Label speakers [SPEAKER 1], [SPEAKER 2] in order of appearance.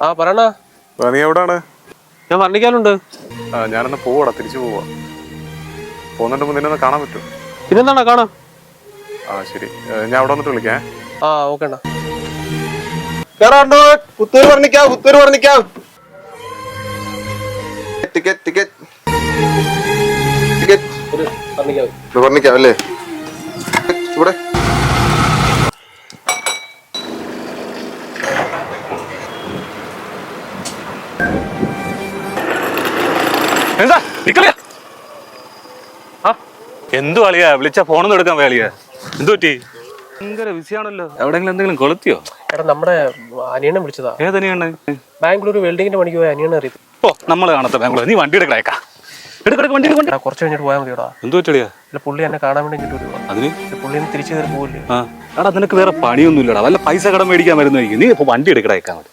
[SPEAKER 1] ആ പറയണ.
[SPEAKER 2] നീ എവിടാണ്?
[SPEAKER 1] ഞാൻ വർണ്ണിക്കാനുണ്ട്.
[SPEAKER 2] ഞാനൊന്ന് പോവാടാ, തിരിച്ചു പോവാ. പോകുന്നുണ്ട് നിന്നെ ഒന്ന് കാണാൻ പറ്റും?
[SPEAKER 1] പിന്നെന്താണോ കാണാം.
[SPEAKER 2] ശരി, ഞാൻ അവിടെ വന്നിട്ട് വിളിക്കാം.
[SPEAKER 1] ഓക്കെ അണ്ണാ.
[SPEAKER 3] പുത്തൂര് പറഞ്ഞിക്കാം. ടിക്കറ്റ് പറഞ്ഞിക്കാം അല്ലേ? ഇവിടെ
[SPEAKER 4] എന്തു കളിയാ വിളിച്ച ഫോണൊന്നും എടുക്കാൻ വേളിയാ? എന്തു പറ്റി? ഭയങ്കര ബിസിയാണല്ലോ. എവിടെങ്കിലും എന്തെങ്കിലും കൊളുത്തിയോ?
[SPEAKER 1] എടാ നമ്മുടെ അനിയനെ വിളിച്ചതാ.
[SPEAKER 4] ഏതനിയാണ്?
[SPEAKER 1] ബാംഗ്ലൂർ വെൽഡിങ്ങിന്റെ പണിക്ക് പോയ അനിയനെ അറിയാം.
[SPEAKER 4] ഓ, നമ്മള് കാണാത്ത ബാംഗ്ലൂർ. നീ വണ്ടി എടുക്കണേക്കാ. വണ്ടി.
[SPEAKER 1] കുറച്ച് കഴിഞ്ഞിട്ട് പോയാൽ മതിയോടാ.
[SPEAKER 4] എന്തു പറ്റിയാ?
[SPEAKER 1] പുള്ളി എന്നെ കാണാൻ വേണ്ടി ഇങ്ങോട്ട് വരുവാ.
[SPEAKER 4] അതിന്
[SPEAKER 1] പുള്ളി തിരിച്ചു കയറി പോകില്ലേ?
[SPEAKER 4] എടാ നിനക്ക് വേറെ പണിയൊന്നും ഇല്ലടാ. വല്ല പൈസ കടം മേടിക്കാൻ വരുന്നതായിരിക്കും. നീ ഇപ്പൊ വണ്ടി എടുക്കണേക്കാ മതി.